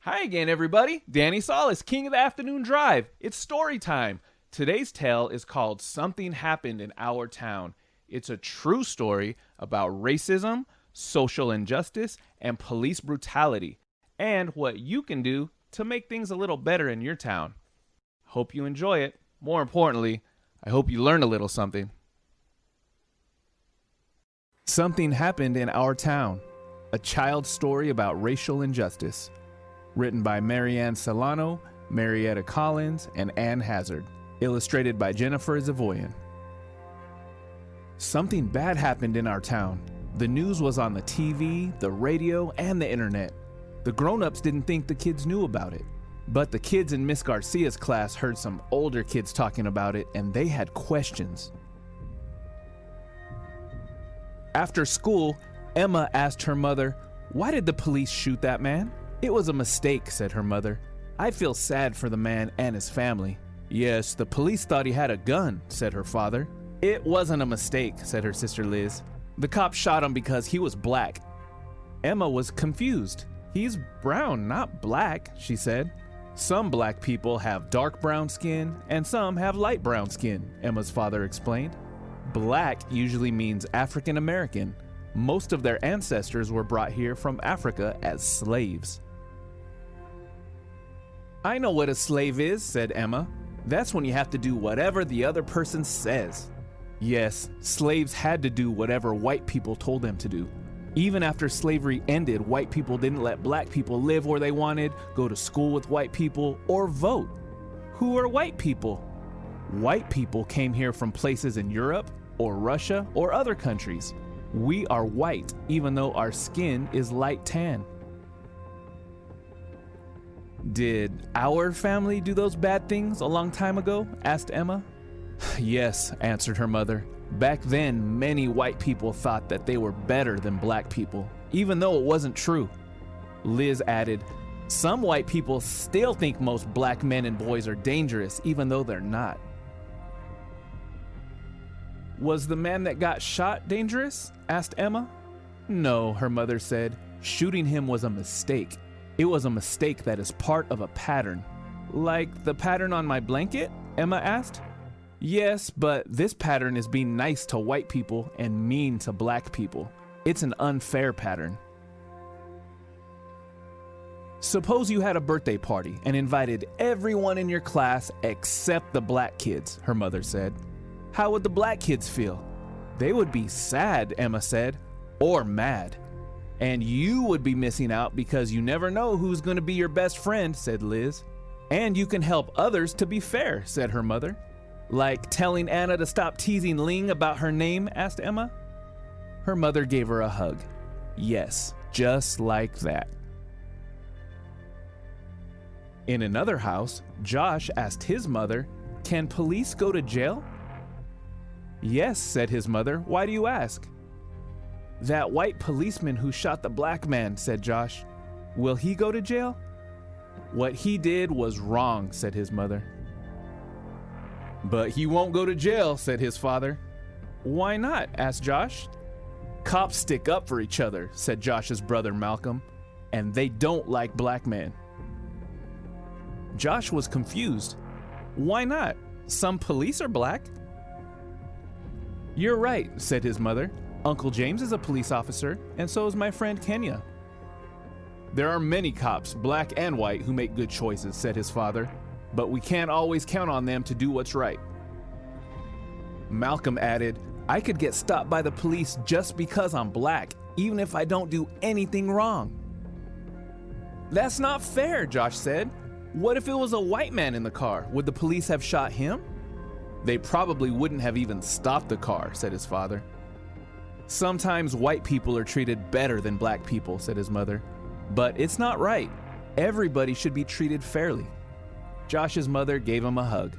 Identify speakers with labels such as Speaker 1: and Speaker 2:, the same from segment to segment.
Speaker 1: Hi again, everybody. Danny Salas, King of the Afternoon Drive. It's story time. Today's tale is called Something Happened in Our Town. It's a true story about racism, social injustice, and police brutality, and what you can do to make things a little better in your town. Hope you enjoy it. More importantly, I hope you learn a little something. Something Happened in Our Town, a child's story about racial injustice. Written by Marianne Solano, Marietta Collins, and Ann Hazard. Illustrated by Jennifer Zavoyan. Something bad happened in our town. The news was on the TV, the radio, and the internet. The grown-ups didn't think the kids knew about it. But the kids in Miss Garcia's class heard some older kids talking about it, and they had questions. After school, Emma asked her mother, "Why did the police shoot that man?" "It was a mistake," said her mother. "I feel sad for the man and his family." "Yes, the police thought he had a gun," said her father. "It wasn't a mistake," said her sister Liz. "The cops shot him because he was black." Emma was confused. "He's brown, not black," she said. "Some black people have dark brown skin and some have light brown skin," Emma's father explained. Black usually means African American. Most of their ancestors were brought here from Africa as slaves. "I know what a slave is," said Emma. "That's when you have to do whatever the other person says." Yes, slaves had to do whatever white people told them to do. Even after slavery ended, white people didn't let black people live where they wanted, go to school with white people, or vote. Who are white people? White people came here from places in Europe, or Russia, or other countries. We are white, even though our skin is light tan. "Did our family do those bad things a long time ago?" asked Emma. "Yes," answered her mother. "Back then, many white people thought that they were better than black people, even though it wasn't true." Liz added, "Some white people still think most black men and boys are dangerous, even though they're not." "Was the man that got shot dangerous?" asked Emma. "No," her mother said. "Shooting him was a mistake. It was a mistake that is part of a pattern." "Like the pattern on my blanket?" Emma asked. "Yes, but this pattern is being nice to white people and mean to black people. It's an unfair pattern." "Suppose you had a birthday party and invited everyone in your class except the black kids," her mother said. "How would the black kids feel?" "They would be sad," Emma said, "or mad. And you would be missing out because you never know who's going to be your best friend," said Liz. "And you can help others to be fair," said her mother. "Like telling Anna to stop teasing Ling about her name?" asked Emma. Her mother gave her a hug. Yes, just like that. In another house, Josh asked his mother, "Can police go to jail?" "Yes," said his mother. "Why do you ask?" "That white policeman who shot the black man," said Josh. "Will he go to jail?" "What he did was wrong," said his mother. "But he won't go to jail," said his father. "Why not?" asked Josh. "Cops stick up for each other," said Josh's brother Malcolm, "and they don't like black men." Josh was confused. "Why not? Some police are black." "You're right," said his mother. "Uncle James is a police officer, and so is my friend Kenya." "There are many cops, black and white, who make good choices," said his father, "but we can't always count on them to do what's right." Malcolm added, "I could get stopped by the police just because I'm black, even if I don't do anything wrong." "That's not fair," Josh said. "What if it was a white man in the car? Would the police have shot him?" "They probably wouldn't have even stopped the car," said his father. "Sometimes white people are treated better than black people," said his mother. "But it's not right. Everybody should be treated fairly." Josh's mother gave him a hug.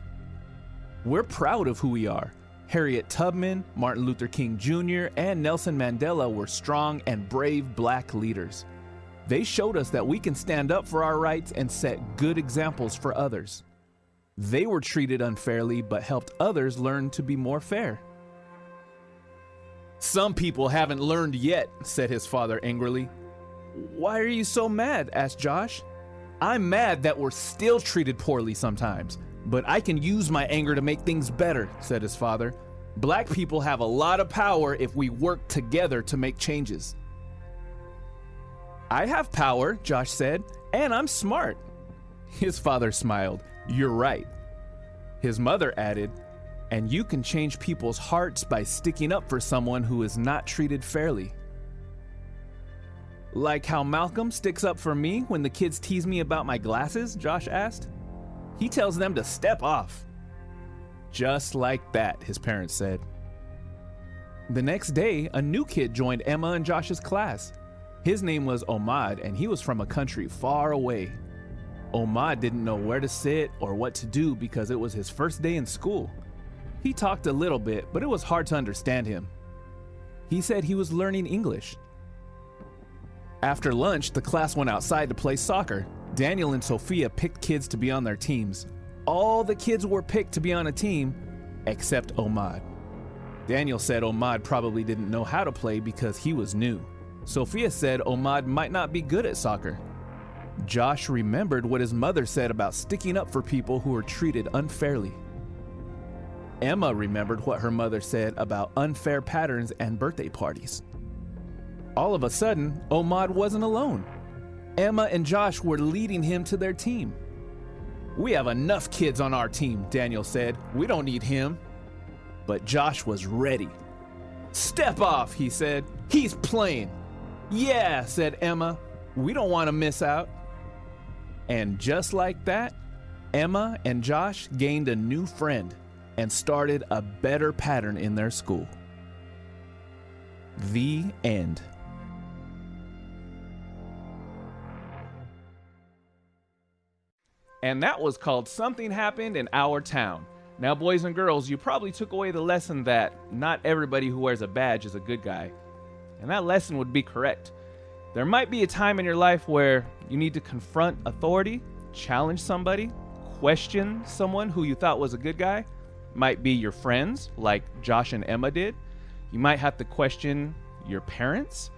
Speaker 1: "We're proud of who we are. Harriet Tubman, Martin Luther King Jr., and Nelson Mandela were strong and brave black leaders. They showed us that we can stand up for our rights and set good examples for others. They were treated unfairly but helped others learn to be more fair." "Some people haven't learned yet," said his father angrily. "Why are you so mad?" asked Josh. I'm mad that we're still treated poorly sometimes, but I can use my anger to make things better, said his father. Black people have a lot of power if we work together to make changes. I have power, Josh said, and I'm smart. His father smiled. You're right. His mother added, and you can change people's hearts by sticking up for someone who is not treated fairly. Like how Malcolm sticks up for me when the kids tease me about my glasses, Josh asked. He tells them to step off. Just like that, his parents said. The next day, a new kid joined Emma and Josh's class. His name was Omad, and he was from a country far away. Omad didn't know where to sit or what to do because it was his first day in school. He talked a little bit, but it was hard to understand him. He said he was learning English. After lunch, the class went outside to play soccer. Daniel and Sophia picked kids to be on their teams. All the kids were picked to be on a team, except Omad. Daniel said Omad probably didn't know how to play because he was new. Sophia said Omad might not be good at soccer. Josh remembered what his mother said about sticking up for people who were treated unfairly. Emma remembered what her mother said about unfair patterns and birthday parties. All of a sudden, Omad wasn't alone. Emma and Josh were leading him to their team. We have enough kids on our team, Daniel said. We don't need him. But Josh was ready. Step off, he said. He's playing. Yeah, said Emma. We don't want to miss out. And just like that, Emma and Josh gained a new friend and started a better pattern in their school. The end. And that was called Something Happened in Our Town. Now, boys and girls, you probably took away the lesson that not everybody who wears a badge is a good guy. And that lesson would be correct. There might be a time in your life where you need to confront authority, challenge somebody, question someone who you thought was a good guy. Might be your friends, like Josh and Emma did. You might have to question your parents.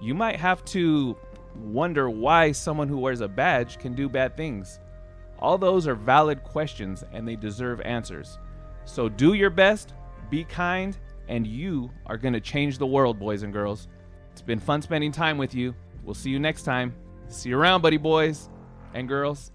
Speaker 1: You might have to wonder why someone who wears a badge can do bad things. All those are valid questions and they deserve answers. So do your best, be kind, and you are going to change the world, boys and girls. It's been fun spending time with you. We'll see you next time. See you around, buddy boys and girls.